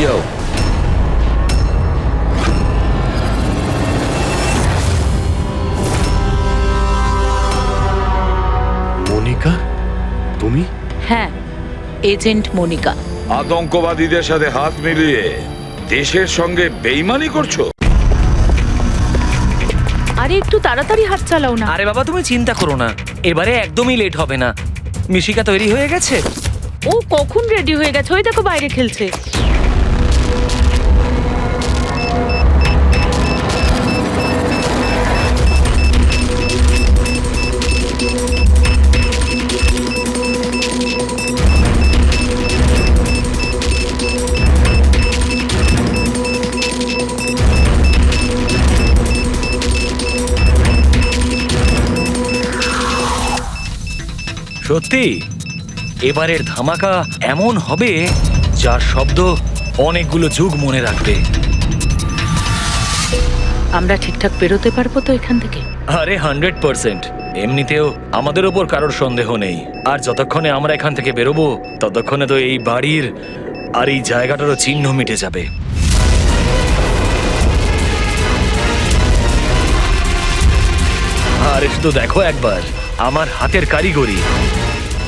বেরিয়ে যাও। মনিকা, তুমি? হ্যাঁ, এজেন্ট মনিকা। আতঙ্কবাদীদের সাথে হাত মিলিয়ে দেশের সঙ্গে বেইমানি করছো? আরে একটু তাড়াতাড়ি হাত চালাও না। আরে বাবা, তুমি চিন্তা করো না, এবারে একদমই লেট হবে না। মিশিকা তৈরি হয়ে গেছে? ও কখন রেডি হয়ে গেছে, ওই দেখো বাইরে খেলছে। সত্যি এবারের ধামাকা এমন হবে যার শব্দ অনেকগুলো যুগ মনে রাখবে। আমরা ঠিকঠাক বেরোতে পারবো তো এখান থেকে? আরে 100%। এমনিতেও আমাদের ওপর কারোর সন্দেহ নেই, আর যতক্ষণে আমরা এখান থেকে বেরোবো ততক্ষণে তো এই বাড়ির আর এই জায়গাটারও চিহ্ন মিটে যাবে। আরে শুধু দেখো একবার আমার হাতের কারিগরি।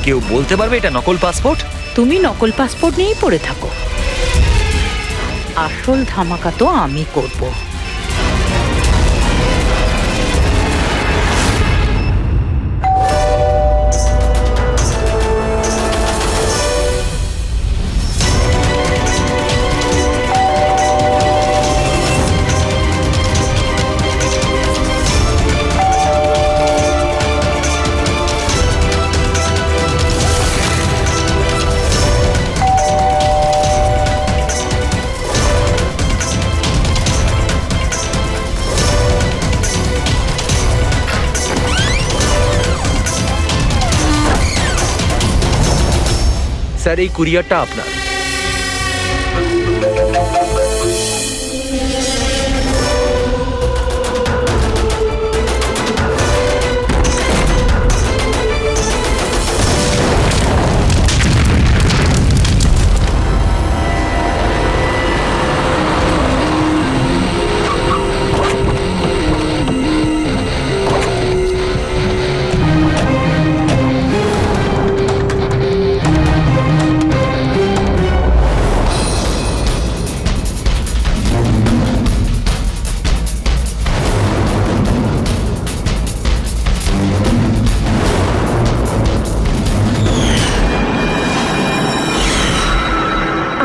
কেউ বলতে পারবে এটা নকল পাসপোর্ট? তুমি নকল পাসপোর্ট নিয়েই পড়ে থাকো, আসল ধামাকা তো আমি করব। স্যার, এই কুরিয়ারটা আপনার।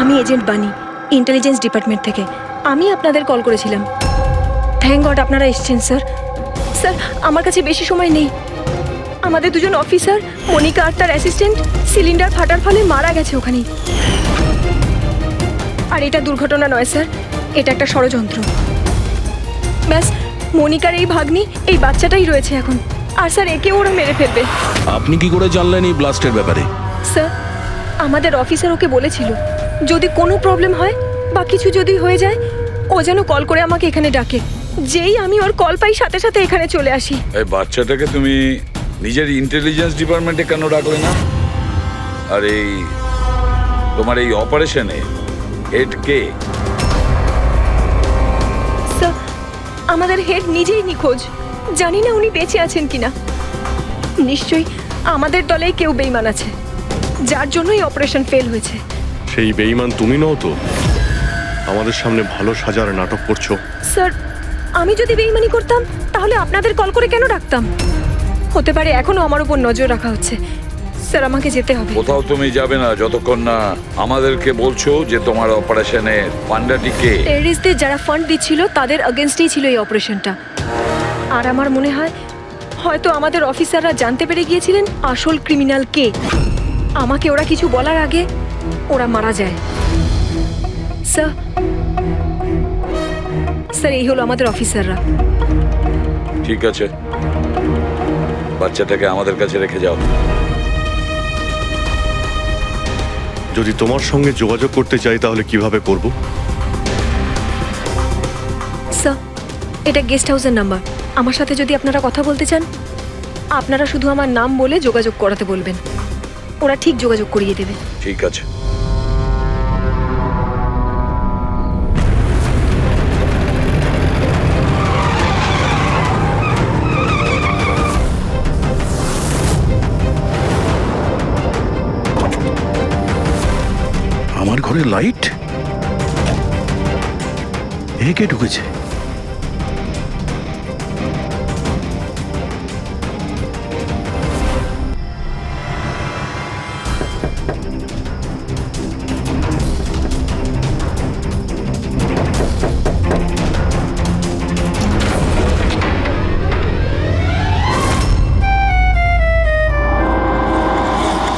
আমি এজেন্ট বানি, ইন্টেলিজেন্স ডিপার্টমেন্ট থেকে। আমি আপনাদের কল করেছিলাম। থ্যাংক গড আপনারা এসেছেন স্যার। স্যার, আমার কাছে বেশি সময় নেই। আমাদের দুজন অফিসার, মনিকা আর তার অ্যাসিস্ট্যান্ট, সিলিন্ডার ফাটার ফলে মারা গেছে ওখানেই। আর এটা দুর্ঘটনা নয় স্যার, এটা একটা ষড়যন্ত্র। ব্যাস, মনিকার এই ভাগ্নি, এই বাচ্চাটাই রয়েছে এখন। আর স্যার, একে ওরা মেরে ফেলবে। আপনি কি করে জানলেন এই ব্লাস্টের ব্যাপারে? স্যার, আমাদের অফিসার ওকে বলেছিল যদি কোনো প্রবলেম হয় বা কিছু যদি হয়ে যায় ও যেন কল করে আমাকে এখানে ডাকে। যেই আমি ওর কল পাই সাথে সাথে এখানে চলে আসি। এই বাচ্চাটাকে তুমি নিজের ইন্টেলিজেন্স ডিপার্টমেন্টে কেন রাখলে না? আর এই তোমার এই অপারেশনে হেড কে? স্যার, আমাদের হেড নিজেই নিখোঁজ। জানি না উনি বেঁচে আছেন কিনা। নিশ্চয়ই আমাদের দলে কেউ বেইমান আছে, যার জন্যই অপারেশন ফেল হয়েছে। সেই বেঈমান তুমি নও তো? আমাদের সামনে ভালো সাজার নাটক করছো। স্যার, আমি যদি বেইমানি করতাম তাহলে আপনাদের কল করে কেন ডাকতাম? হতে পারে এখনো আমার উপর নজর রাখা হচ্ছে। স্যার, আমাকে যেতে হবে। কোথাও তুমি যাবে না যতক্ষণ না আমাদেরকে বলছো যে তোমার অপারেশনে পান্ডাটি কে। টেররিস্টদের যারা ফান্ড দিচ্ছিল তাদের এগেনস্টেই ছিল এই অপারেশনটা। আর আমার মনে হয় হয়তো আমাদের অফিসাররা জানতে পেরে গিয়েছিলেন আসল ক্রিমিনাল কে। আমাকে ওরা কিছু বলার আগে ওরা মারা যায়। স্যার, স্যার, এই হলো আমাদের অফিসাররা। ঠিক আছে, বাচ্চাটাকে আমাদের কাছে রেখে যাও। যদি তোমার সঙ্গে যোগাযোগ করতে চাই তাহলে কিভাবে করব? স্যার, এটা গেস্ট হাউসের নাম্বার। আমার সাথে যদি আপনারা কথা বলতে চান আপনারা শুধু আমার নাম বলে যোগাযোগ করাতে বলবেন, ওরা ঠিক যোগাযোগ করিয়ে দেবে। ঠিক আছে। এ কে ঢুকেছে?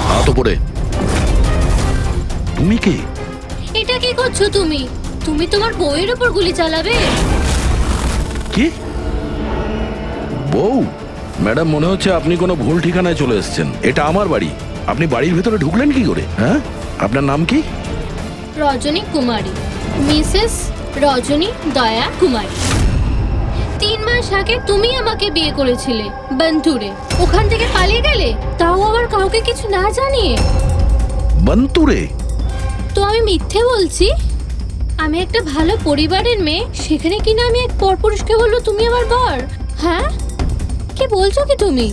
হাত উপরে। তুমি কে? এটা কি করছো তুমি? তুমি তোমার বউয়ের উপর গুলি চালাবে? কি? বউ? ম্যাডাম, মনে হচ্ছে আপনি কোনো ভুল ঠিকানায় চলে এসেছেন। এটা আমার বাড়ি। আপনি বাড়ির ভেতরে ঢুকলেন কি করে? হ্যাঁ, আপনার নাম কি? রজনী কুমারী, মিসেস রজনী দয়া কুমারী। 3 মাস আগে তুমি আমাকে বিয়ে করেছিলে বন্টুরে। ওখান থেকে পালিয়ে গেলে, তাও আবার কাউকে কিছু না জানিয়ে। বন্তুরে? তো আমি মিথ্যে বলছি? আমি একটা ভালো পরিবারের মেয়ে, সেখানে কিনা আমি এক পরপুরুষকে বলবো তুমি আমার বর? হ্যাঁ, কি বলছো কি তুমি?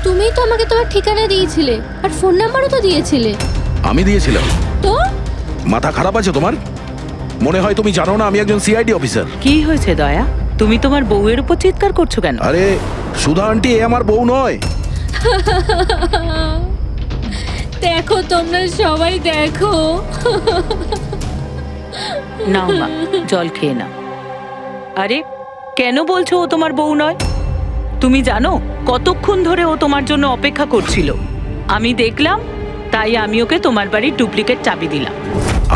তুমিই তো আমাকে তোমার ঠিকানা দিয়েছিলে, আর ফোন নাম্বারও তো দিয়েছিলে। আমি দিয়েছিলাম। তো মাথা খারাপ আছে তোমার? মনে হয় তুমি জানো না আমি একজন সিআইডি অফিসার। কি হয়েছে দয়া? তুমি তোমার বউয়ের উপর চিৎকার করছো কেন? আরে সুধা আন্টি, এ আমার বউ নয়। দেখো, তোমরা সবাই দেখো। নাও মা, জল খেয়ে নাও। আরে কেন বলছো ও তোমার বউ নয়? তুমি জানো কতক্ষণ ধরে ও তোমার জন্য অপেক্ষা করছিল? আমি দেখলাম, তাই আমি ওকে তোমার বাড়ির ডুপ্লিকেট চাবি দিলাম।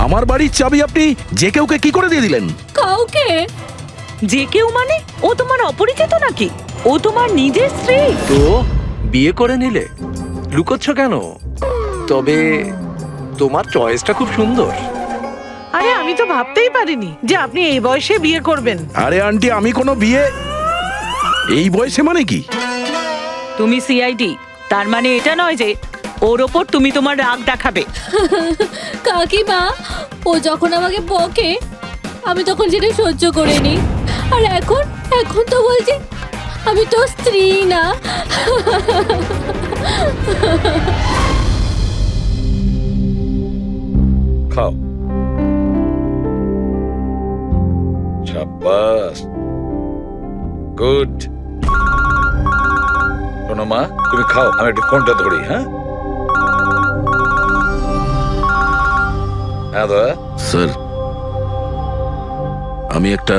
আমার বাড়ির চাবি আপনি যে কেউকে কি করে দিয়ে দিলেন? কাউকে? যে কেউ মানে? ও তোমার অপরিচিত নাকি? ও তোমার নিজের স্ত্রী। তো বিয়ে করে নিলে? লুকোচ্ছ কেন? তবে তোমার চয়েসটা খুব সুন্দর। আরে আমি তো ভাবতেই পারিনি যে আপনি এই বয়সে বিয়ে করবেন। আরে আন্টি, আমি কোনো বিয়ে এই বয়সে মানে কি? তুমি সিআইডি, তার মানে এটা নয় যে ওর ওপর তুমি তোমার রাগ দেখাবে। কাকিমা, ও যখন আমাকে বকে আমি তখন সেটা সহ্য করে নি, আর এখন এখন তো বলছে আমি তো স্ত্রী না। খাও। শাবাশ, গুড। শোনো মা, তুমি খাও, আমি একটু ফোনটা ধরি। হ্যাঁ হ্যাঁ দয়া। স্যার, আমি একটা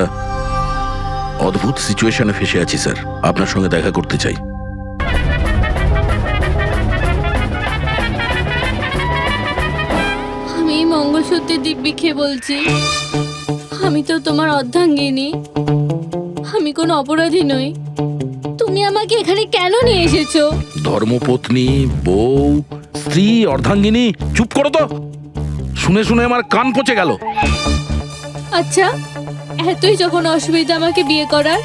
অদ্ভুত সিচুয়েশনে ফেসে আছি স্যার, আপনার সঙ্গে দেখা করতে চাই। আমি এই মঙ্গলসূত্রের দিব্যি খেয়ে বলছি, আমি তো তোমার অর্ধাঙ্গিনী। আমি কোনো অপরাধী নই। তুমি আমাকে এখানে কেন নিয়ে এসেছো? ধর্মপত্নী, বউ, স্ত্রী, অর্ধাঙ্গিনী। চুপ করো তো, শুনে শুনে আমার কান পচে গেল। আচ্ছা, এতই যখন অসুবিধা আমাকে বিয়ে করার,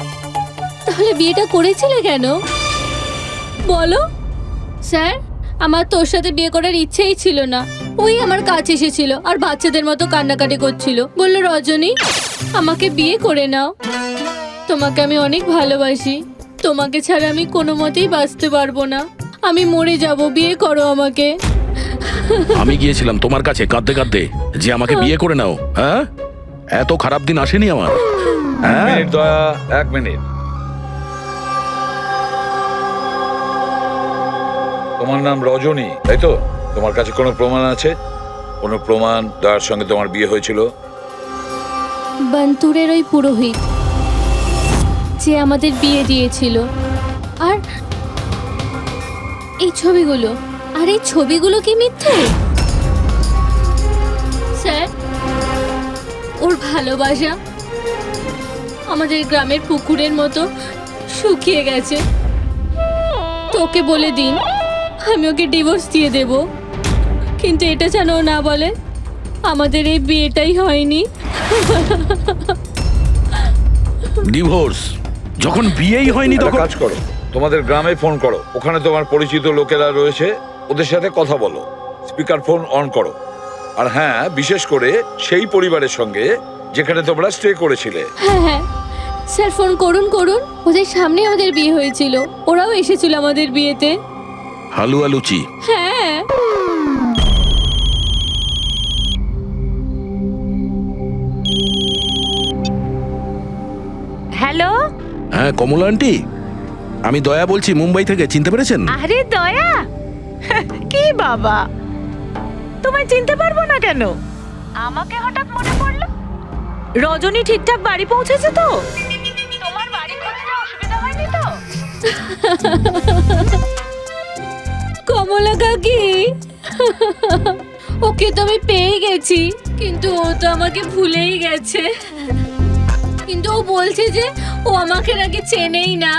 তাহলে বিয়েটা করেছিলে কেন বলো? স্যার, আমার তোর সাথে বিয়ে করার ইচ্ছেই ছিল না। ওই আমার কাছে এসেছিল আর বাচ্চাদের মতো কান্নাকাটি করছিল, বলল রজনী আমাকে বিয়ে করে নাও, তোমাকে আমি অনেক ভালোবাসি, তোমাকে ছাড়া আমি কোনো মতেই বাঁচতে পারবো না, আমি মরে যাব, বিয়ে করো আমাকে। আমি গিয়েছিলাম তোমার কাছে কাঁদতে কাঁদতে যে আমাকে বিয়ে করে নাও। হ্যাঁ, এত খারাপ দিন আসেনি আমার। হ্যাঁ, মিনিট দয়া, 1 মিনিট। তোমার নাম রজনী, তাই তো? তোমার কাছে কোনো প্রমাণ আছে? কোনো প্রমাণ দয়ার সঙ্গে তোমার বিয়ে হয়েছিল? বন্তুরের ওই পুরোহিত যে আমাদের বিয়ে দিয়েছিল, আর এই ছবিগুলো, আর এই ছবিগুলো কি মিথ্যে? স্যার, ওর ভালোবাসা আমাদের গ্রামের পুকুরের মতো শুকিয়ে গেছে। তোকে বলে দিন আমি ওকে ডিভোর্স দিয়ে দেব, কিন্তু এটা যেন ও না বলে আমাদের এই বিয়েটাই হয়নি। ডিভোর্স? যখন বিয়েই হয়নি একটা তখন কাজ করো, তোমাদের গ্রামে ফোন করো, ওখানে তোমার পরিচিত লোকেরা রয়েছে, ওদের সাথে কথা বলো, স্পিকার ফোন অন করো। আর হ্যাঁ, বিশেষ করে সেই পরিবারের সঙ্গে যেখানে তোমরা স্টে করেছিলে। হ্যাঁ হ্যাঁ স্যার, ফোন করুন করুন, ওদের সামনে আমাদের বিয়ে হয়েছিল, ওরাও এসেছিল আমাদের বিয়েতে। হালুয়া লুচি। হ্যাঁ। হ্যালো, হ্যাঁ কমলা আন্টি, আমি দয়া বলছি মুম্বাই থেকে, চিনতে পেরেছেন? আরে দয়া, কি বাবা, তোমায় চিনতে পারবো না কেন? আমাকে হঠাৎ মনে পড়লো। রজনী ঠিকঠাক বাড়ি পৌঁছেছে তো? তোমার বাড়ি খুঁজতে অসুবিধা হয়নি তো? কমলা কাকি, ওকে তো আমি পেয়ে গেছি, কিন্তু ও তো আমাকে ভুলেই গেছে। কিন্তু ও বলছে যে ও আমাকে নাকি চেনেই না,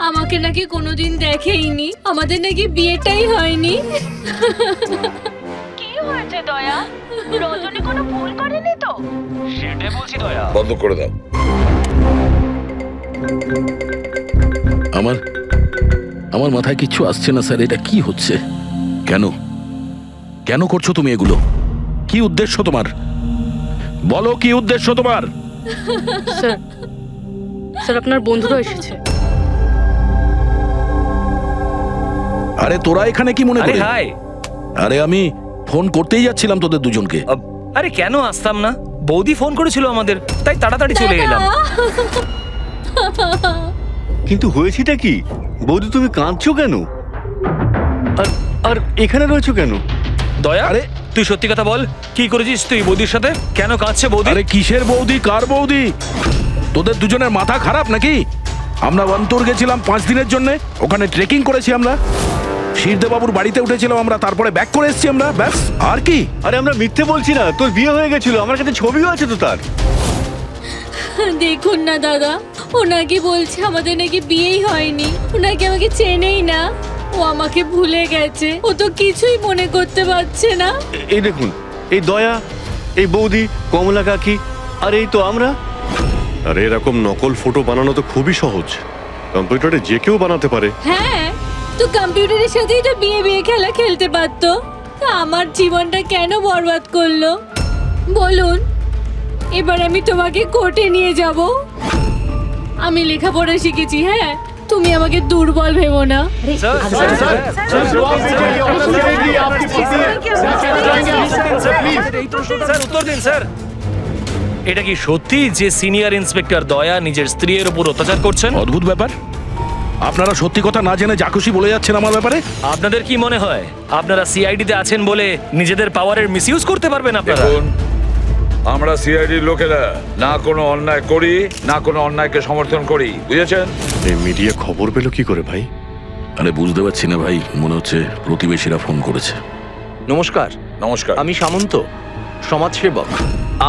আমাকে নাকি কোনোদিন দেখেইনি, আমাদের নাকি বিয়েটাই হয়নি। কি হয়েছে দয়া? রজনী কোনো ভুল করেনি তো? সেটাই বলছি দয়া। বন্ধ করে দাও। আমার আমার মাথায় কিচ্ছু আসছে না স্যার, এটা কি হচ্ছে? কেন কেন করছো তুমি এগুলো? কি উদ্দেশ্য তোমার? বলো কি উদ্দেশ্য তোমার? স্যার স্যার আপনার বন্ধুরা এসেছে। আরে তোরা এখানে কি মনে আরে করে? হাই। আরে আমি ফোন করতেই যাচ্ছিলাম তোদের দুজনকে। আরে কেন আসতাম না, বৌদি ফোন করেছিল আমাদের, তাই তাড়াতাড়ি চলে এলাম। কিন্তু হয়েছেটা কি? বৌদি তুমি কাঁদছো কেন? আর আর এখানে রয়েছো কেন? দয়া, আরে তুই সত্যি কথা বল, কি করেছিস তুই বৌদির সাথে? কেন কাঁদছে বৌদি? আরে কিসের বৌদি, কার বৌদি? তোদের দুজনের মাথা খারাপ নাকি? আমরা অন্তর গেছিলাম 5 দিনের জন্য, ওখানে ট্রেকিং করেছি আমরা, শিরদেবাবুর বাড়িতে উঠেছিলাম আমরা, তারপরে ব্যাক করে এসেছি আমরা, ব্যাস। আর কি? আরে আমরা মিথ্যে বলছি না, তোর বিয়ে হয়ে গেছিল, আমার কাছে ছবিও আছে তো তার। দেখুন না দাদা, ও নাকি বলছে আমাদের নাকি বিয়েই হয়নি, ও নাকি আমাকে চেনেই না, ও আমাকে ভুলে গেছে, ও তো কিছুই মনে করতে পারছে না। এই দেখুন, এই দয়া, এই বৌদি, কমলা কাকি, আর এই তো আমরা। আরে এরকম নকল ফটো বানানো তো খুবই সহজ, কম্পিউটারে যে কেউ বানাতে পারে। হ্যাঁ, তো কম্পিউটারের সাথেই তো বিয়ে বিয়ে খেলা খেলতে পারতো, তা আমার জীবনটা কেন বরবাদ করলো বলুন? এবার আমি তোমাকে কোর্টে নিয়ে যাব। আমি লেখাপড়া শিখেছি, হ্যাঁ, তুমি আমাকে দুর্বল ভেবো না। স্যার, স্যার, স্যার, স্যার, উত্তর দিন স্যার। এটা কি সত্যি যে সিনিয়র ইন্সপেক্টর দয়া নিজের স্ত্রীর উপর অত্যাচার করছেন? অদ্ভুত ব্যাপার, আপনারা সত্যি কথা না জেনে যা খুশি বলে যাচ্ছেন আমার ব্যাপারে। আপনাদের কি মনে হয় আপনারা সিআইডিতে আছেন বলে নিজেদের পাওয়ারের মিসইউজ করতে পারবেন আপনারা? দেখুন, আমরা সিআইডির লোকেরা না কোনো অন্যায় করি, না কোনো অন্যায়কে সমর্থন করি, বুঝেছেন? এই মিডিয়া খবর পেলো কি করে ভাই? আরে বুঝতে পারছি না ভাই, মনে হচ্ছে প্রতিবেশীরা ফোন করেছে। নমস্কার, নমস্কার। আমি সামন্ত, সমাজসেবক।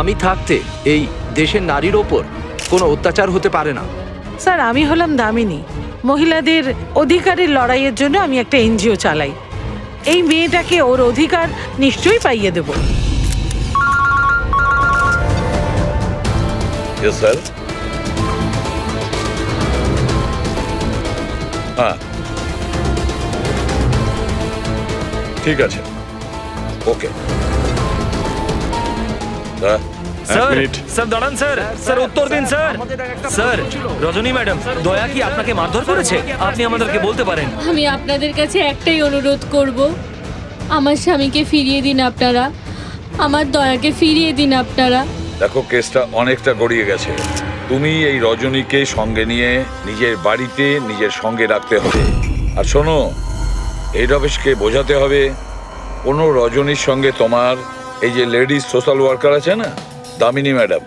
আমি থাকতে এই দেশের নারীর ওপর কোনো অত্যাচার হতে পারে না। স্যার, আমি হলাম দামিনী। মহিলাদের অধিকারের লড়াইয়ের জন্য আমি একটা এনজিও চালাই। এই মেয়েটাকে ওর অধিকার নিশ্চয়ই পাইয়ে দেব। Yes sir. হ্যাঁ, ঠিক আছে, ওকে। হ্যাঁ, স্যার, মিনিট। স্যার দাঁড়ান স্যার, স্যার উত্তর দিন স্যার। স্যার, রজনী ম্যাডাম, দয়া কি আপনাকে মারধর করেছে? আপনি আমাদেরকে বলতে পারেন। আমি আপনাদের কাছে একটাই অনুরোধ করব, আমার স্বামীকে ফিরিয়ে দিন আপনারা, আমার দয়াকে ফিরিয়ে দিন আপনারা। দেখো, কেসটা অনেকটা গড়িয়ে গেছে। তুমি এই রজনীকে সঙ্গে নিয়ে নিজের বাড়িতে নিজের সঙ্গে রাখতে হবে। আর শোনো, এই রমেশকে বোঝাতে হবে কোনো রজনীর সঙ্গে তোমার এই যে লেডিস সোশ্যাল ওয়ার্কার আছে না, দামিনী ম্যাডাম,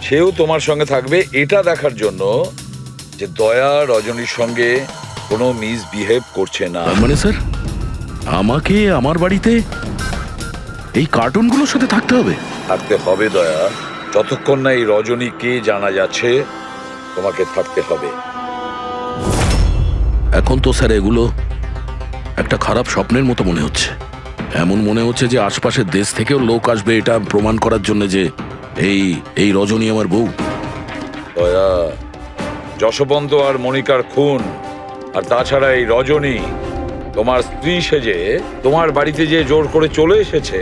সেও তোমার সঙ্গে থাকবে, এটা দেখার জন্য যে দয়া রজনীর সঙ্গে কোনো মিসবিহেভ করছে না। তার মানে স্যার আমাকে আমার বাড়িতে এই কার্টুনগুলোর সাথে থাকতে হবে? থাকতে হবে দয়া, যতক্ষণ না এই রজনীকে জানা যাচ্ছে তোমাকে থাকতে হবে। এখন তো স্যার এগুলো একটা খারাপ স্বপ্নের মতো মনে হচ্ছে। এমন মনে হচ্ছে যে আশপাশের দেশ থেকেও লোক আসবে এটা প্রমাণ করার জন্য যে এই রজনী আমার বউ। দয়া, যশবন্ত আর মনিকার খুন, আর তাছাড়া এই রজনী তোমার স্ত্রী সেজে তোমার বাড়িতে যে জোর করে চলে এসেছে,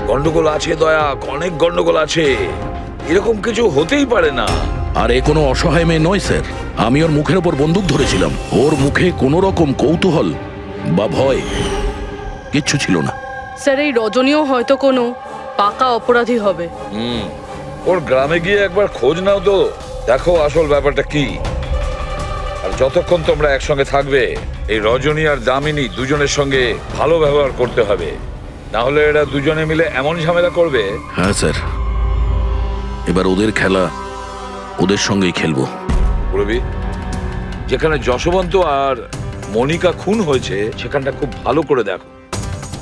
গন্ডগোল আছে দয়া, অনেক গন্ডগোল আছে। এরকম কিছু হতেই পারে না। আর এ কোনো অসহায় মেয়ে নয় স্যার, আমি ওর মুখের ওপর বন্দুক ধরেছিলাম, ওর মুখে কোনো রকম কৌতূহল বা ভয় কিচ্ছু ছিল না। স্যার এই রজনীও হয়তো কোনো পাকা অপরাধী হবে। ওর গ্রামে গিয়ে একবার খোঁজ নাও তো, দেখো আসল ব্যাপারটা কি, আর যতক্ষণ তোমরা একসঙ্গে থাকবে এই রজনী আর দামিনী দুজনের সঙ্গে ভালো ব্যবহার করতে হবে, না হলে এরা দুজনে মিলে এমন ঝামেলা করবে। হ্যাঁ স্যার, এবার ওদের খেলা ওদের সঙ্গেই খেলবো। রবি, যেখানে যশবন্ত আর মনিকা খুন হয়েছে সেখানটা খুব ভালো করে দেখো।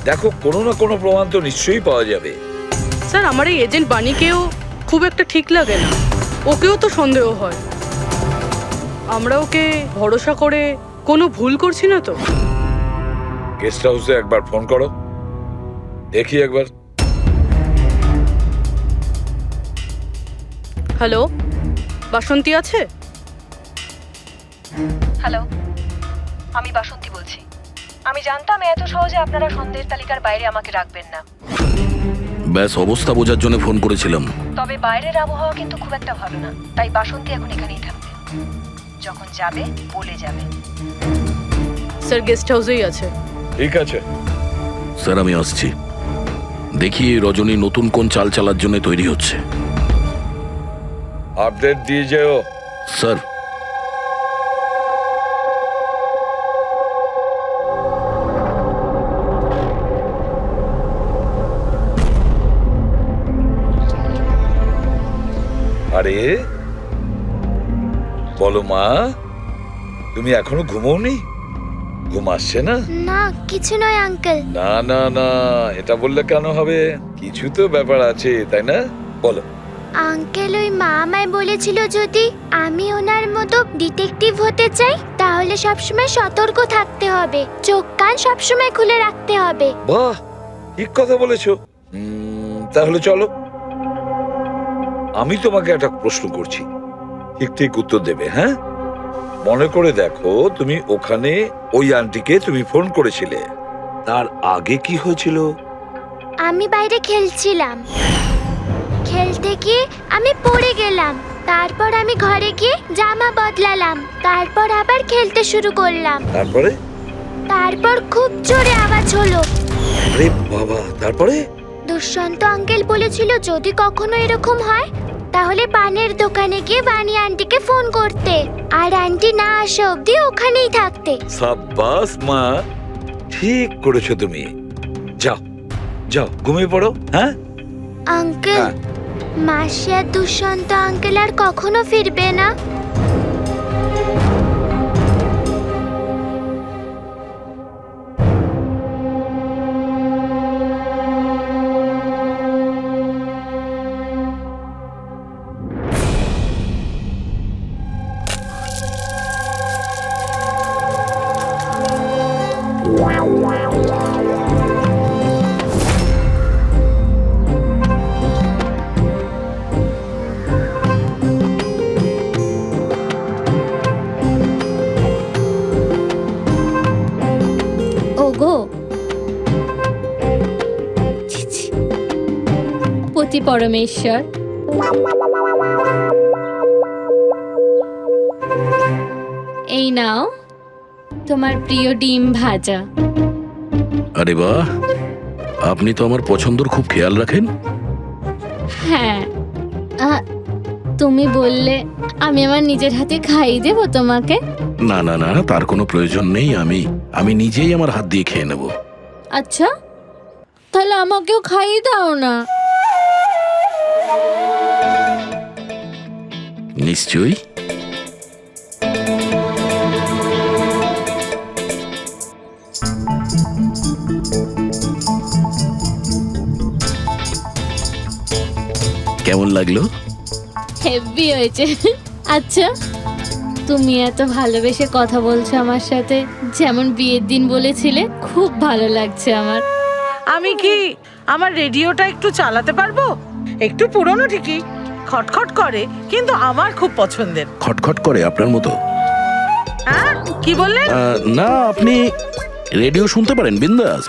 দেখো কোনো না কোনো প্রমাণ তো নিশ্চয়ই পাওয়া যাবে। স্যার আমার এই এজেন্ট বানিকেও খুব একটা ঠিক লাগে না, ওকেও তো সন্দেহ হয়। আমরা ওকে ভরসা করে কোনো ভুল করছি না তো? গেস্ট হাউসে একবার ফোন করো, দেখি একবার। হ্যালো, বাসন্তী আছে? হ্যালো, আমি বাসন্তী বলছি। আমি জানতাম এত সহজে আপনারা সন্দেহের তালিকার বাইরে আমাকে রাখবেন না, ব্যাস অবস্থা বোঝার জন্য ফোন করেছিলাম। তবে বাইরের আবহাওয়া কিন্তু খুব একটা ভালো না, তাই বাসন্তী এখন এখানেই থাকবে। যখন যাবে বলে যাবে। স্যার গেস্ট হাউসেই আছে। ঠিক আছে। স্যার আমি আসছি। দেখি এই রজনী নতুন কোন চাল চালার জন্য তৈরি হচ্ছে। আপডেট দিয়ে যেও। স্যার। আরে বলো মা, তুমি এখনো ঘুমোওনি? ঘুম আসছে না? না কিছু নয় আঙ্কেল। না না না, এটা বললে কেন হবে? কিছু তো ব্যাপার আছে, তাই না? বলো। আঙ্কেল ওই মা আমায় বলেছিল যদি আমি ওনার মতো ডিটেকটিভ হতে চাই তাহলে সবসময় সতর্ক থাকতে হবে, চোখ কান সবসময় খুলে রাখতে হবে। বাহ, ঠিক কথা বলেছো। তাহলে চলো, আমি তোমাকে একটা প্রশ্ন করছি, ঠিক ঠিক উত্তর দেবে। হ্যাঁ, মনে করে দেখো, তুমি ওখানে ওই আন্টিকে তুমি ফোন করেছিলে, তার আগে কি হয়েছিল? আমি বাইরে খেলছিলাম, খেলতে গিয়ে আমি পড়ে গেলাম, তারপর আমি ঘরে গিয়ে জামা বদলালাম, তারপর আবার খেলতে শুরু করলাম। তারপর খুব জোরে আওয়াজ হলো। আরে বাবা, তারপরে? দুষ্যন্ত আঙ্কেল বলেছিল যদি কখনো এরকম হয় তাহলে পানের দোকানে গিয়ে বানি আন্টিকে ফোন করতে, আর আন্টি না আসা অবধি ওখানেই থাকতে। সাব্বাস মা, ঠিক করেছো তুমি। যাও যাও, ঘুমিয়ে পড়ো। হ্যাঁ আঙ্কেল, মাসি আর দুষ্যন্ত আঙ্কেল আর কখনো ফিরবে না? ওগো ছি ছি, পতি পরমেশ্বর, এই নাও তোমার প্রিয় ডিম ভাজা। আরে বাহ, আপনি তো আমার পছন্দর খুব খেয়াল রাখেন। হ্যাঁ, তুমি বললে আমি আমার নিজের হাতে খাইয়ে দেবো তোমাকে। না না না, তার কোনো প্রয়োজন নেই, আমি নিজেই আমার হাত দিয়ে খেয়ে নেব। আচ্ছা, তাহলে আমাকেও খাইয়ে দাও না। নিশ্চয়ই। কেমন লাগলো? হেভি হয়েছে। আচ্ছা, তুমি এত ভালোবেসে কথা বলছো আমার সাথে, যেমন বিয়ের দিন বলেছিলে, খুব ভালো লাগছে আমার। আমি কি আমার রেডিওটা একটু চালাতে পারবো? একটু পুরনো ঠিকই, খটখট করে, কিন্তু আমার খুব পছন্দের। খটখট করে আপনার মতো? হ্যাঁ, কি বললেন? না, আপনি রেডিও শুনতে পারেন বিন্দাস।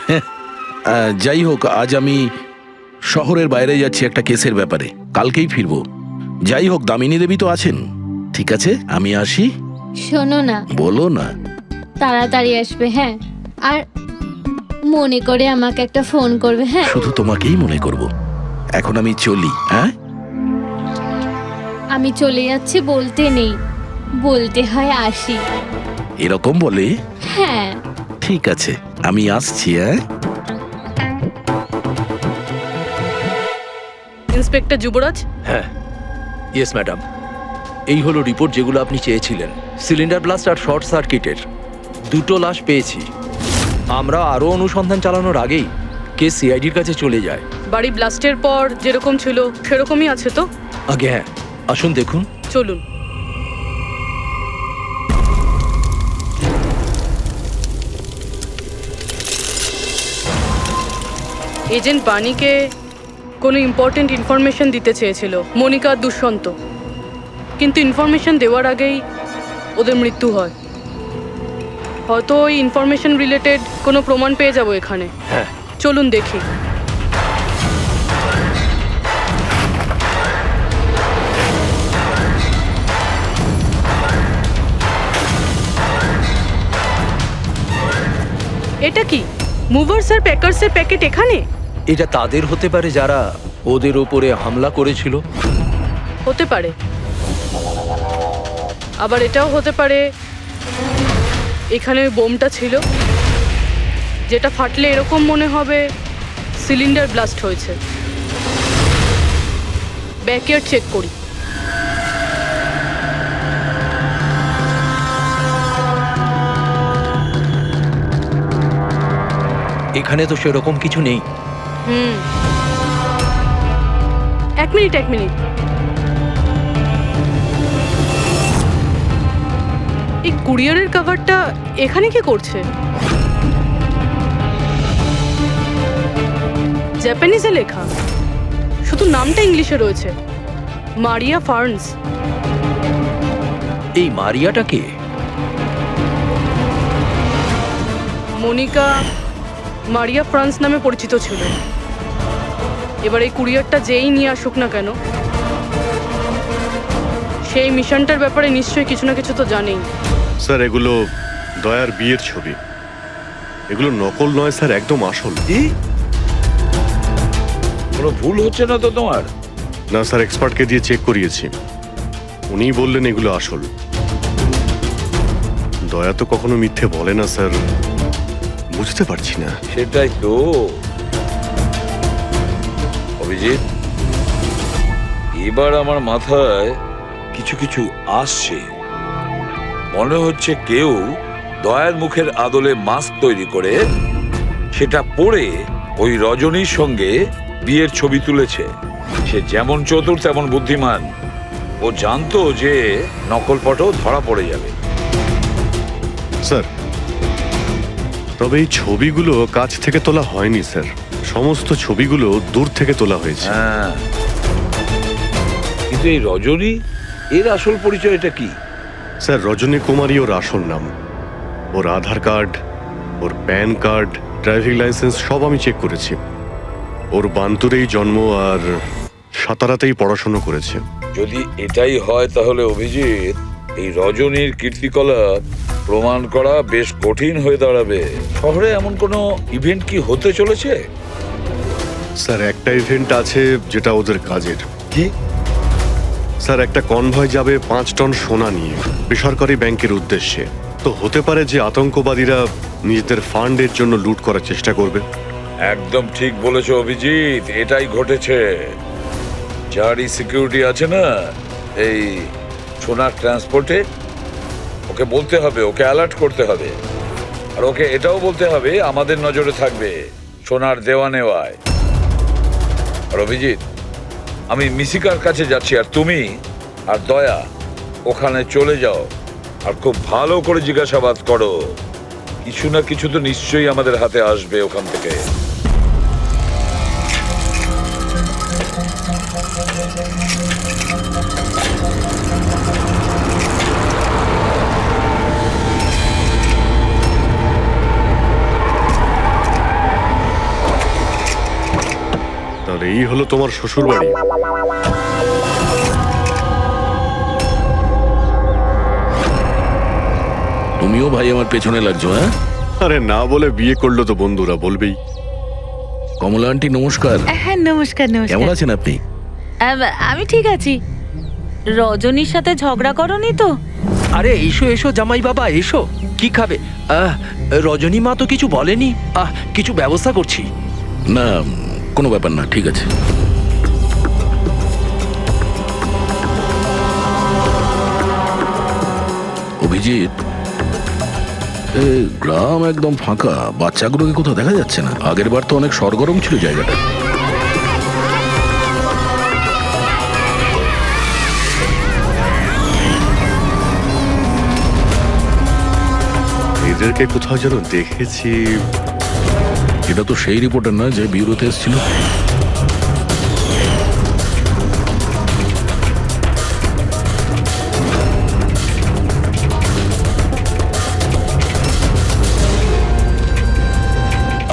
যাই হোক, আজ আমি শহরের বাইরে যাচ্ছি একটা কেসের ব্যাপারে, কালকেই ফিরবো। যাই হোক, দামিনী দেবী তো আছেন। ঠিক আছে, আমি আসি। শোনো না। বলো না। তাড়াতাড়ি আসবে, হ্যাঁ, আর মনে করে আমাকে একটা ফোন করবে। হ্যাঁ, শুধু তোমাকেই মনে করব। এখন আমি চলি। হ্যাঁ, আমি চলে যাচ্ছি বলতে নেই, বলতে হয় আসি। এরকম বলে? হ্যাঁ। ঠিক আছে, আমি আসছি। হ্যাঁ, ইন্সপেক্টর যুবরাজ, হ্যাঁ, ইয়েস ম্যাডাম। এই হলো রিপোর্ট যেগুলো আপনি চেয়েছিলেন। সিলিন্ডার ব্লাস্ট আর শর্ট সার্কিটের 2টো লাশ পেয়েছি। আমরা আরও অনুসন্ধান চালানোর আগেই কেস সিআইডির কাছে চলে যায়। বাড়ি ব্লাস্টের পর যেরকম ছিল সেরকমই আছে তো? আগে হ্যাঁ, আসুন দেখুন। চলুন। এজেন্ট বাণীকে কোনো ইম্পর্টেন্ট ইনফরমেশন দিতে চেয়েছিল মনিকা আর দুষ্যন্ত, কিন্তু ইনফরমেশন দেওয়ার আগেই ওদের মৃত্যু হয়। হয়তো ওই ইনফরমেশন রিলেটেড কোনো প্রমাণ পেয়ে যাবো এখানে। হ্যাঁ, চলুন দেখি। এটা কি মুভার্স আর প্যাকার্সের প্যাকেট এখানে? এটা তাদের হতে পারে যারা ওদের ওপরে হামলা করেছিল। হতে পারে, আবার এটাও হতে পারে এখানে ওই বোমটা ছিল, যেটা ফাটলে এরকম মনে হবে সিলিন্ডার ব্লাস্ট হয়েছে। ব্যাকইয়ার্ড চেক করি। এখানে তো সেরকম কিছু নেই। এক মিনিট। এই কুরিয়ারের কভারটা এখানে কি করছে? জাপানিজে লেখা, শুধু নামটা ইংলিশে রয়েছে, মারিয়া ফার্নস। এই মারিয়াটা কে? মনিকা মারিয়া ফ্রান্স নামে পরিচিত ছিল। এবার এই কুরিয়ারটা যেই নিয়ে আসুক না কেন, সেই মিশনটার ব্যাপারে নিশ্চয়ই কিছু না কিছু তো জানেই। স্যার, এগুলো দয়ার বিয়ের ছবি। এগুলো নকল নয় স্যার, একদম আসল। কি? কোনো ভুল হচ্ছে না তো তোমার? না স্যার, এক্সপার্টকে দিয়ে চেক করিয়েছি, উনিই বললেন এগুলো আসল। দয়া তো কখনো মিথ্যে বলে না স্যার, বুঝতে পারছি না। সেটাই তো অভিজিৎ, এবার আমার মাথায় কিছু কিছু আসছে। মনে হচ্ছে কেউ দয়ার মুখের আদলে মাস্ক তৈরি করে সেটা পরে ওই রজনীর সঙ্গে বিয়ের ছবি তুলেছে। সে যেমন চতুর তেমন বুদ্ধিমান। ও জানতো যে নকল ফটো ধরা পড়ে যাবে। স্যার, তবে এই ছবিগুলো কাছ থেকে তোলা হয়নি স্যার, সমস্ত ছবিগুলো দূর থেকে তোলা হয়েছে। হ্যাঁ, কিন্তু এই রজনী, এর আসল পরিচয়টা কি? স্যার, রজনী কুমারী ওর আসল নাম। ওর আধার কার্ড, ওর প্যান কার্ড, ড্রাইভিং লাইসেন্স সব আমি চেক করেছি। ওর বান্তুরেই জন্ম আর সাতারাতেই পড়াশোনা করেছে। যদি এটাই হয় তাহলে অভিজিৎ, এই রজনীর কীর্তিকলাপ প্রমাণ করা বেশ কঠিন হয়ে দাঁড়াবে। শহরে এমন কোনো ইভেন্ট কি হতে চলেছে? স্যার, একটা ইভেন্ট আছে যেটা ওদের কাজের। কি? স্যার, একটা কনভয় যাবে 5 টন সোনা নিয়ে বেসরকারি ব্যাংকের উদ্দেশ্যে। তো হতে পারে যে আতঙ্কবাদীরা নিজেদের ফান্ডের জন্য লুট করার চেষ্টা করবে। একদম ঠিক বলেছো অভিজিৎ, এটাই ঘটেছে। যারই সিকিউরিটি আছে না এই সোনার ট্রান্সপোর্টে, ওকে বলতে হবে, ওকে অ্যালার্ট করতে হবে। আর ওকে এটাও বলতে হবে আমাদের নজরে থাকবে সোনার দেওয়া নেওয়ায়। আর অভিজিৎ, আমি মিসিকার কাছে যাচ্ছি, আর তুমি আর দয়া ওখানে চলে যাও আর খুব ভালো করে জিজ্ঞাসাবাদ করো। কিছু না কিছু তো নিশ্চয়ই আমাদের হাতে আসবে ওখান থেকে। তাহলে এই হলো তোমার শ্বশুর বাড়ি। তুমিও ভাই আমার পেছনে লাগছো? হ্যাঁ, আরে না বলে বিয়ে করলো তো বন্ধুরা বলবেই। কমলা আন্টি নমস্কার। হ্যাঁ, নমস্কার। কেমন আছেন আপনি? আমি ঠিক আছি। রজনীর সাথে ঝগড়া করনি তো? আরে এসো এসো জামাই বাবা এসো। কি খাবে? রজনী মা তো কিছু বলেনি। কিছু ব্যবস্থা করছি। না, কোনো ব্যাপার না, ঠিক আছে। অভিজিৎ, গ্রাম একদম ফাঁকা, বাচ্চাগুলোকে কোথাও দেখা যাচ্ছে না। আগের বার তো অনেক সরগরম ছিল জায়গাটা। এদেরকে কোথাও যেন দেখেছি। এটা তো সেই রিপোর্টার না যে ব্যুরোতে এসেছিল।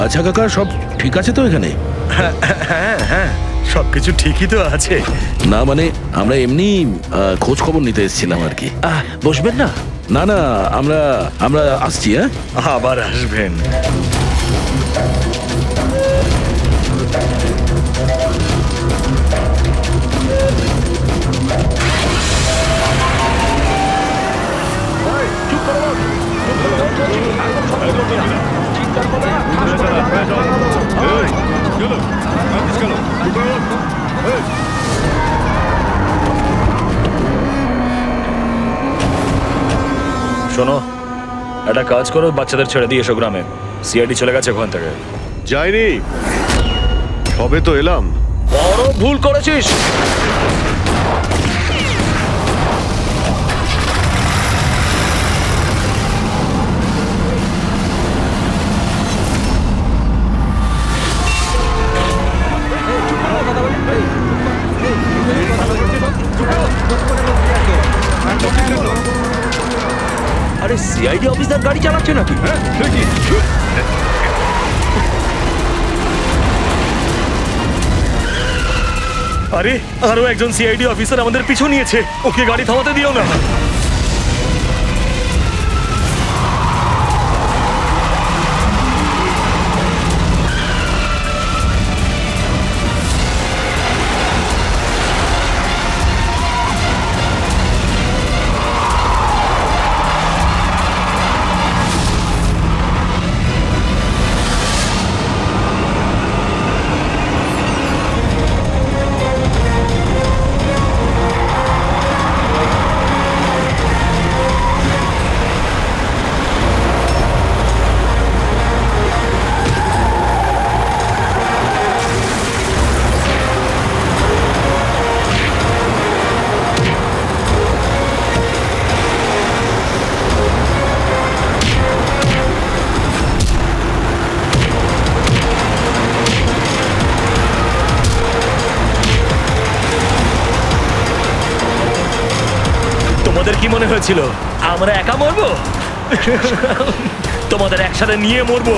আচ্ছা কাকা, সব ঠিক আছে তো এখানে? হ্যাঁ হ্যাঁ, সবকিছু ঠিকই তো আছে। না মানে আমরা এমনি খোঁজ খবর নিতে এসেছিলাম আর কি। বসবেন না? না না, আমরা আমরা আসছি। হ্যাঁ, আবার আসবেন। শোনো, একটা কাজ করো, বাচ্চাদের ছেড়ে দিয়ে এসো গ্রামে। সিআইডি চলে গেছে ওখান থেকে। যাইনি, সবে তো এলাম। বড় ভুল করেছিস। আরে সিআইডি অফিসার গাড়ি চালাচ্ছে নাকি? আরে আরো একজন সিআইডি অফিসার আমাদের পিছু নিয়েছে। ওকে গাড়ি থামাতে দিও না। তোমাদের কি মনে হয়েছিল আমরা একা মরবো? তোমাদের একসাথে নিয়ে মরবো।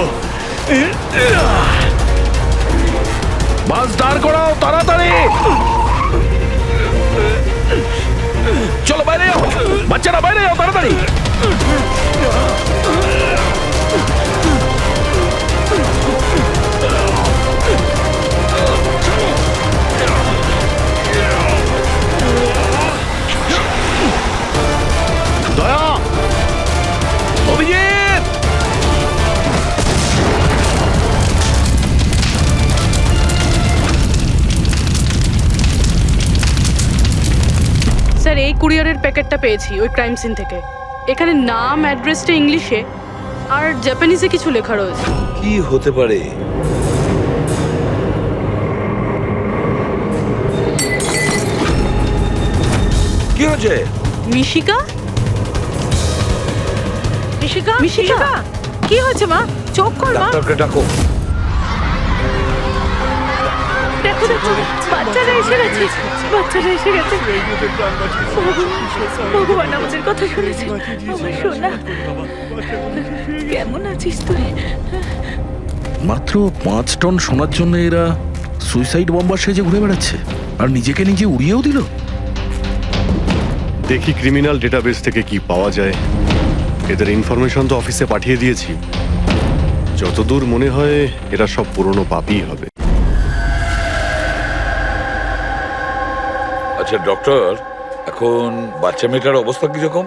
বাস দাঁড় করাও তাড়াতাড়ি। চলো বাইরে যাও, বাচ্চারা বাইরে যাও তাড়াতাড়ি। দয়া, অভিজিৎ, স্যার, এই কুরিয়ারের প্যাকেটটা পেয়েছি ওই ক্রাইম সিন থেকে। এখানে নাম অ্যাড্রেসটা ইংলিশে আর জাপানিজে কিছু লেখা রয়েছে। কি হতে পারে? কি হচ্ছে? মিশিকা? মিশিকা, মিশিকা, কি হয়েছে মা? চোখ কর মা। ডাক্তারকে ডাকো। দেখো দেখো, বাচ্চারা এসে গেছে, বাচ্চারা এসে গেছে। ভগবান আমাদের কথা শুনেছে। আমার সোনা, কেমন আছিস তুই? মাত্র 5 টন সোনার জন্য এরা সুইসাইড বম্বার সেজে ঘুরে বেড়াচ্ছে, আর নিজেকে নিজে উড়িয়েও দিল। দেখি ক্রিমিনাল ডেটাবেস থেকে কি পাওয়া যায়। এদের ইনফরমেশন তো অফিসে পাঠিয়ে দিয়েছি। যতদূর মনে হয় এরা সব পুরনো পাপই হবে। আচ্ছা ডক্টর, এখন বাচ্চা মেয়েটার অবস্থা কিরকম?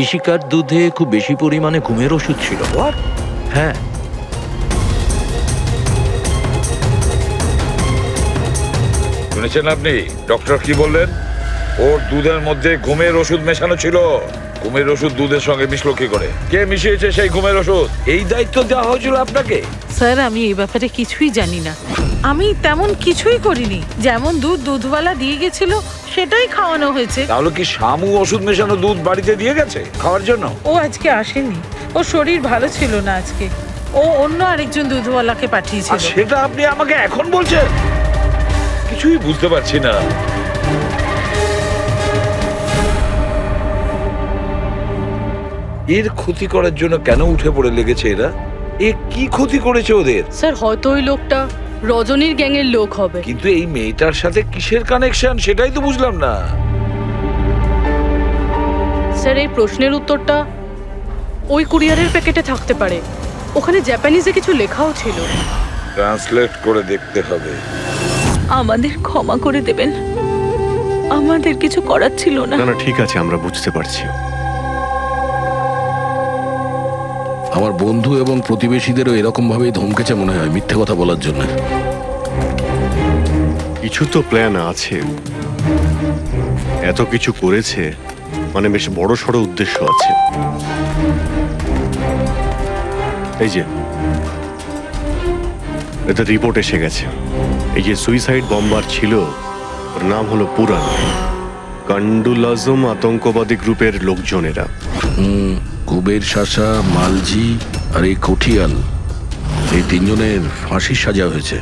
ঋষিকার দুধে খুব বেশি পরিমাণে ঘুমের ওষুধ ছিল। হ্যাঁ, শুনেছেন আপনি ডক্টর কি বললেন? ওর দুধের মধ্যে ঘুমের ওষুধ মেশানো ছিল। ঘুমের ওষুধ দুধের সঙ্গে মিশলো কি করে? কে মিশিয়েছে সেই ঘুমের ওষুধ? এই দায়িত্ব দেওয়া হয়েছিল আপনাকে? স্যার আমি এই ব্যাপারে কিছুই জানি না। আমি তেমন কিছুই করিনি। যেমন দুধ দুধওয়ালা দিয়ে গেছিল সেটাই খাওয়ানো হয়েছে। তাহলে কি শামু ওষুধ মেশানো দুধ বাড়িতে দিয়ে গেছে খাওয়ার জন্য? ও আজকে আসেনি, ও শরীর ভালো ছিল না আজকে। ও অন্য আরেকজন দুধওয়ালাকে আর পাঠিয়েছিল। সেটা আপনি আমাকে এখন বলছেন? কিছুই বুঝতে পারছি না। এর ক্ষতি করার জন্য কেন উঠে পড়ে লেগেছে এরা? এ কি ক্ষতি করেছে ওদের? স্যার হয়তো ওই লোকটা রজনীর গ্যাংয়ের লোক হবে। কিন্তু এই মেয়েটার সাথে কিসের কানেকশন সেটাই তো বুঝলাম না। স্যার এই প্রশ্নের উত্তরটা ওই কুরিয়ারের প্যাকেটে থাকতে পারে। ওখানে জাপানিজে কিছু লেখাও ছিল। ট্রান্সলেট করে দেখতে হবে। আমাদের ক্ষমা করে দেবেন, আমাদের কিছু করার ছিল না। না না ঠিক আছে, আমরা বুঝতে পারছি। আমার বন্ধু এবং প্রতিবেশীদেরও এরকম ভাবেই ধমকেছে মনে হয় মিথ্যে কথা বলার জন্য। কিছু তো প্ল্যান আছে। এত কিছু করেছে মানে বেশ বড় সড় উদ্দেশ্য আছে। এই যে এতে রিপোর্ট এসে গেছে। এই যে সুইসাইড বম্বার ছিল ওর নাম হলো পুরান। কান্ডুল আজম আতঙ্কবাদী গ্রুপের লোকজনেরা। কুবের শাসা, মালজি আর এই কঠিয়াল, এই তিনজনের ফাঁসির সাজা হয়েছে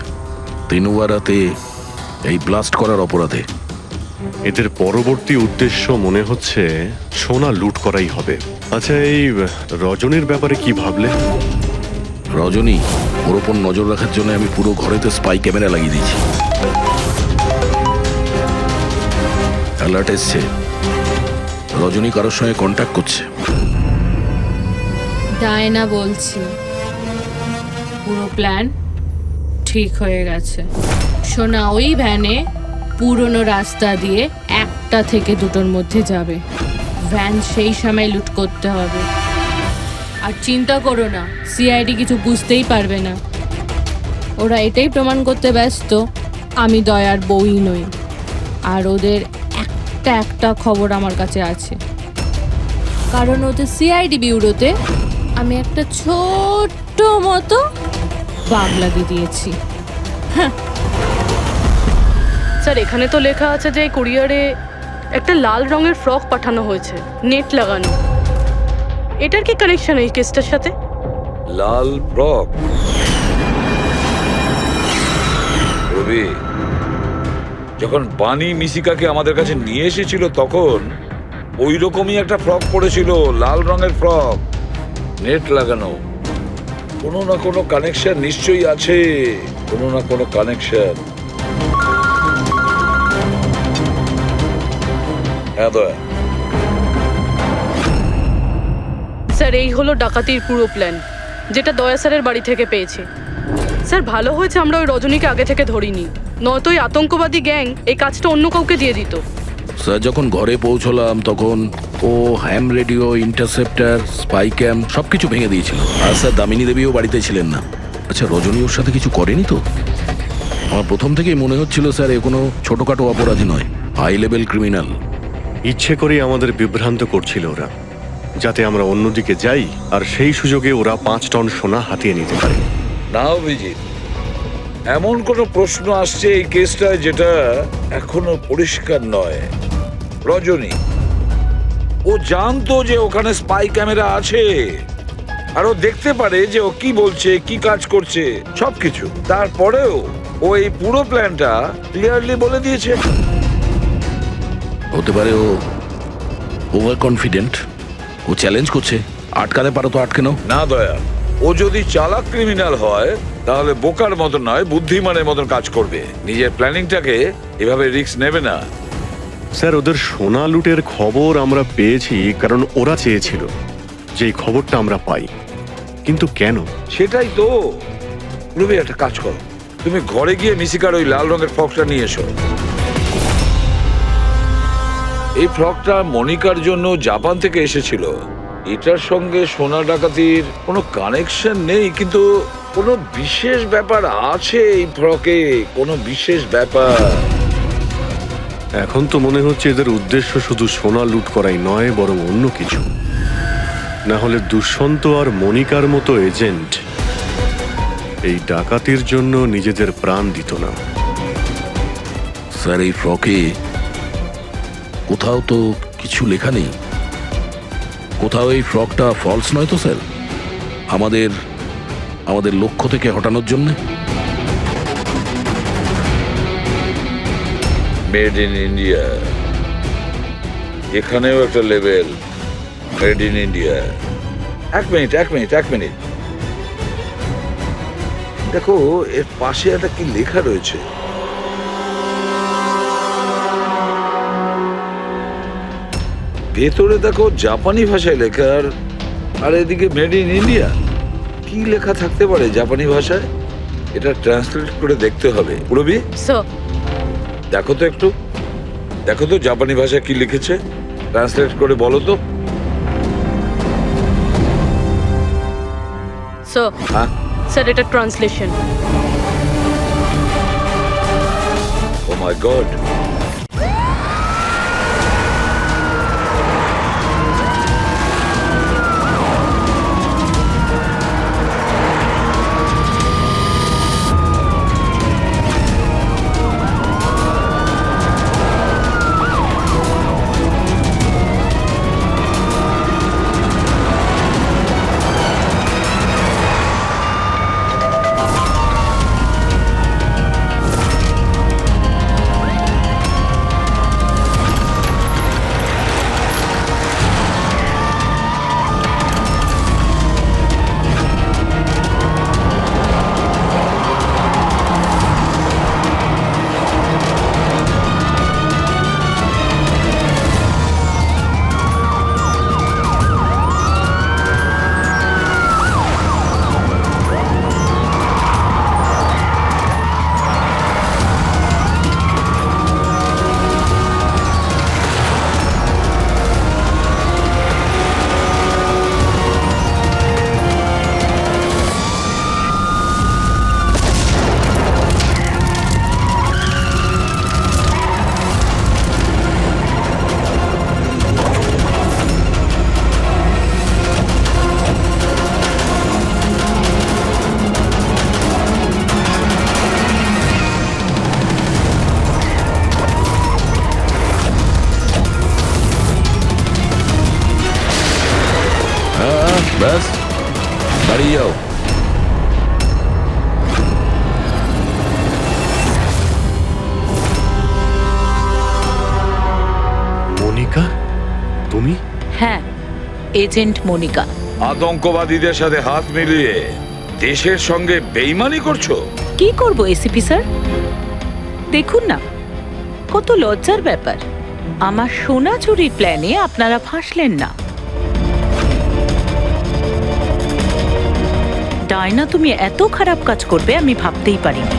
তিনুয়ারাতে এই ব্লাস্ট করার অপরাধে। এদের পরবর্তী উদ্দেশ্য মনে হচ্ছে সোনা লুট করাই হবে। আচ্ছা এই রজনীর ব্যাপারে কি ভাবলে? রজনী, ওর ওপর নজর রাখার জন্য আমি পুরো ঘরেতে স্পাই ক্যামেরা লাগিয়ে দিয়েছি। অ্যালার্ট এসছে, রজনী কারোর সঙ্গে কন্ট্যাক্ট করছে। ডায়না বলছি, পুরো প্ল্যান ঠিক হয়ে গেছে। সোনা ওই ভ্যানে পুরনো রাস্তা দিয়ে 1টা থেকে 2টোর মধ্যে যাবে। ভ্যান সেই সময় লুট করতে হবে। আর চিন্তা করো না, সিআইডি কিছু বুঝতেই পারবে না। ওরা এটাই প্রমাণ করতে ব্যস্ত আমি দয়ার বউই নই। আর ওদের একটা খবর আমার কাছে আছে, কারণ ওদের সিআইডি বিউরোতে আমি একটা ছোট্ট মতো বাগ লাগিয়ে দিয়েছি। স্যার এখানে তো লেখা আছে যে কুরিয়ারে একটা লাল রঙের ফ্রক পাঠানো হয়েছে, নেট লাগানো। এটার কি কানেকশন এই কেসটার সাথে? লাল ফ্রক? রবি, যখন বানি মিশিকাকে আমাদের কাছে নিয়ে এসেছিল তখন ওই রকমই একটা ফ্রক পরেছিল, লাল রঙের ফ্রক, নেট লাগানো। কোনো না কোনো কানেকশন নিশ্চয়ই আছে, কোনো না কোনো কানেকশন। হ্যাঁ দয়া। স্যার এই হলো ডাকাতির পুরো প্ল্যান, যেটা দয়া স্যারের বাড়ি থেকে পেয়েছি। স্যার ভালো হয়েছে আমরা ওই রজনীকে আগে থেকে ধরিনি, নয়তো ওই আতঙ্কবাদী গ্যাং এই কাজটা অন্য কাউকে দিয়ে দিত। স্যার যখন ঘরে পৌঁছলাম তখন ও হ্যাম রেডিও, ইন্টারসেপ্টার, স্পাই ক্যাম্প সবকিছু ভেঙে দিয়েছিল। আর স্যার দামিনী দেবীও বাড়িতে ছিলেন না। আচ্ছা, রজনী ওর সাথে কিছু করেনি তো? আমার প্রথম থেকেই মনে হচ্ছিল স্যার এ কোনো ছোটখাটো অপরাধী নয়, হাই লেভেল ক্রিমিনাল। ইচ্ছে করেই আমাদের বিভ্রান্ত করছিল ওরা, যাতে আমরা অন্যদিকে যাই আর সেই সুযোগে ওরা 5 টন সোনা হাতিয়ে নিতে পারে। না অভিজিৎ, এমন কোনো প্রশ্ন আসছে এই কেসটায় যেটা এখনো পরিষ্কার নয়। রজনী, ও জানতো যে ওখানে স্পাই ক্যামেরা আছে, আর ও দেখতে পারে যে ও কি বলছে, কি কাজ করছে, সবকিছু। তারপরেও ও এই পুরো প্ল্যানটা ক্লিয়ারলি বলে দিয়েছে। হতে পারে ও ওভার কনফিডেন্ট, ও চ্যালেঞ্জ করছে। আটকাতে পারো তো আটকে নাও। না দয়া, ও যদি চালাক ক্রিমিনাল হয় তাহলে বোকার মতন নয়, বুদ্ধিমানের মতন কাজ করবে। নিজের প্ল্যানিংটাকে এভাবে রিস্ক নেবে না। স্যার ওদের সোনা লুটের খবর আমরা পেয়েছি কারণ ওরা চেয়েছিল যে এই খবরটা আমরা পাই। কিন্তু কেন? সেটাই তো। রবি, একটা কাজ করো, তুমি ঘরে গিয়ে মিশিকার ওই লাল রঙের ফক্সটা নিয়ে এসো। এই ফ্রকটা মনিকার জন্য জাপান থেকে এসেছিল। এটার সঙ্গে সোনা ডাকাতির কোনো কানেকশন নেই, কিন্তু কোনো বিশেষ ব্যাপার আছে এই ফ্রকে, কোনো বিশেষ ব্যাপার। এখন তো মনে হচ্ছে এদের উদ্দেশ্য শুধু সোনা লুট করাই নয়, বরং অন্য কিছু। না হলে দুষ্যন্ত আর মনিকার মতো এজেন্ট এই ডাকাতির জন্য নিজেদের প্রাণ দিত না। স্যার এই ফ্রকে কোথাও তো কিছু লেখা নেই। কোথাও এই ফ্রকটা ফলস নয় তো স্যার? আমাদের আমাদের লক্ষ্য থেকে হটানোর জন্য? মেড ইন ইন্ডিয়া, এখানেও একটা লেভেল মেড ইন ইন্ডিয়া। এক মিনিট, দেখো এর পাশে একটা কি লেখা রয়েছে। ভেতরে দেখো জাপানি ভাষায় লেখা, আর এদিকে মেড ইন ইন্ডিয়া। কি লেখা থাকতে পারে জাপানি ভাষায়? এটা ট্রান্সলেট করে দেখতে হবে। পুরবি, স্যার, দেখো তো জাপানি ভাষায় কি লিখেছে, ট্রান্সলেট করে বলো তো। স্যার, হ্যাঁ, স্যার এটা ট্রান্সলেশন। ও মাই গড। ব্যাস দাঁড়িয়ে যাও। মনিকা, তুমি? হ্যাঁ, এজেন্ট মনিকা। আতঙ্কবাদীদের সাথে হাত মিলিয়ে দেশের সঙ্গে বেইমানি করছো? কি করব এসিপি স্যার? দেখুন না, কত লজ্জার ব্যাপার। আমার সোনা চুরির প্ল্যানে আপনারা ফাঁসলেন না। ডায়না, তুমি এত খারাপ কাজ করবে আমি ভাবতেই পারিনি।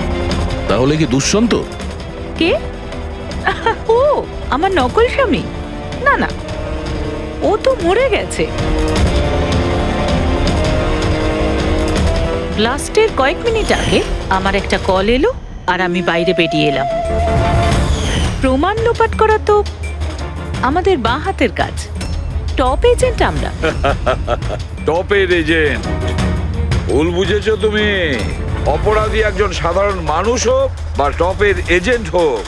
তাহলে কি দুষ্যন্ত? কে? ও আমার নকল স্বামী? না না, ও তো মরে গেছে। লাস্টের কয়েক মিনিট আগে আমার একটা কল এলো আর আমি বাইরে বেরিয়ে এলাম। প্রমাণ লোপাট করা তো আমাদের বাঁ হাতের কাজ। টপ এজেন্ট আমরা। টপের এজেন্ট? ভুল বুঝেছো তুমি। অপরাধী একজন সাধারণ মানুষ হোক বা টপের এজেন্ট হোক,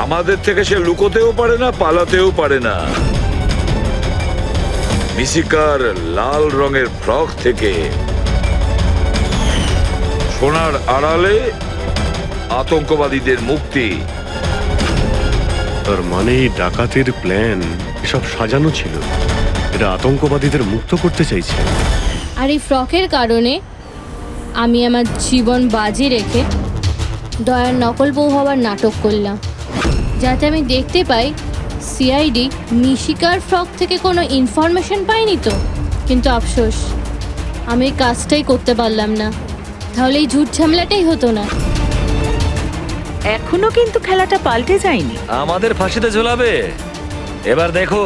আমাদের থেকে সে লুকোতেও পারে না, পালাতেও পারে না। মিশিকার লাল রঙের ফ্রক থেকে সোনার আড়ালে আতঙ্কবাদীদের মুক্তি। তার মানে এই ডাকাতির প্ল্যান এসব সাজানো ছিল। এরা আতঙ্কবাদীদের মুক্ত করতে চাইছে। আর এই ফ্রকের কারণে আমি আমার জীবন বাজি রেখে দয়ার নকল বউ হওয়ার নাটক করলাম, যাতে আমি দেখতে পাই সিআইডি মিশিকার ফ্রক থেকে কোনো ইনফরমেশন পাইনি তো। কিন্তু আফসোস, আমি এই কাজটাই করতে পারলাম না। তাহলে এই ঝুট ঝামেলাটাই হতো না। এখনো কিন্তু খেলাটা পাল্টে যায়নি। আমাদের ফাঁসিতে ঝোলাবে। এবার দেখো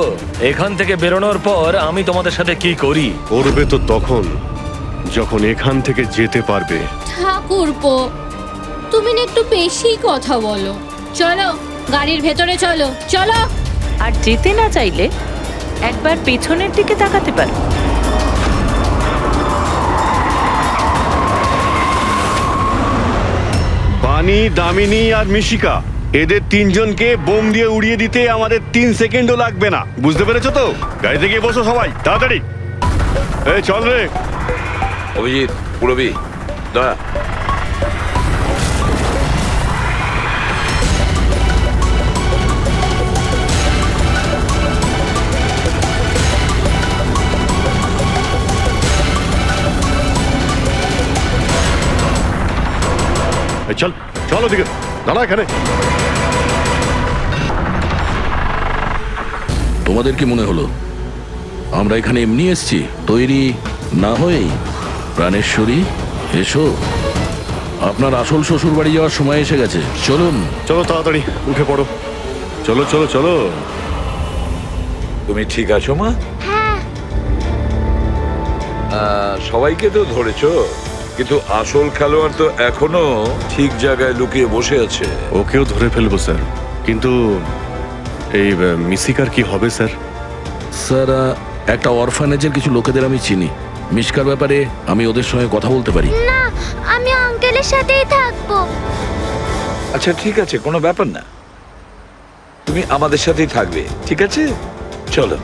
এখান থেকে বেরোনোর পর আমি তোমাদের সাথে কি করি। করবে তো তখন যখন এখান থেকে যেতে পারবে। ঠাকুরপো, তুমি না একটু বেশি কথা বলো। চলো গাড়ির ভেতরে চলো, চলো। আর যেতে না চাইলে একবার পেছনের দিকে তাকাতে পারো। বানি, দামিনী আর মিশিকা, এদের তিনজনকে বোম দিয়ে উড়িয়ে দিতে আমাদের 3 সেকেন্ডও লাগবে না। বুঝতে পেরেছো তো? গাড়িতে গিয়ে বসো সবাই, তাড়াতাড়ি। এই চল রে। অভিজিৎ, পুরবী, দয়া। এই চল চল ওদিকে, দাঁড়া এখানে। তোমাদের কি মনে হলো আমরা এখানে এমনি এসছি? তৈরি না হয়েই? প্রাণেশ্বরী, এসো। আপনার আসল শ্বশুর বাড়ি যাওয়ার সময় এসে গেছে, চলুন। চলো তাড়াতাড়ি উঠে পড়ো, চলো চলো চলো। তুমি ঠিক আছো মা? হ্যাঁ। সবাইকে তো ধরেছো, কিন্তু আসল খেলোয়াড় তো এখনো ঠিক জায়গায় লুকিয়ে বসে আছে। ওকেও ধরে ফেলবো স্যার, কিন্তু এই মিশিকার কি হবে স্যার? স্যার, একটা অরফানেজের কিছু লোকেদের আমি চিনি। মিশকার ব্যাপারে আমি ওদের সঙ্গে কথা বলতে পারি। না, আমি আঙ্কেলের সাথেই থাকবো। আচ্ছা ঠিক আছে, কোনো ব্যাপার না, তুমি আমাদের সাথেই থাকবে, ঠিক আছে? চলো।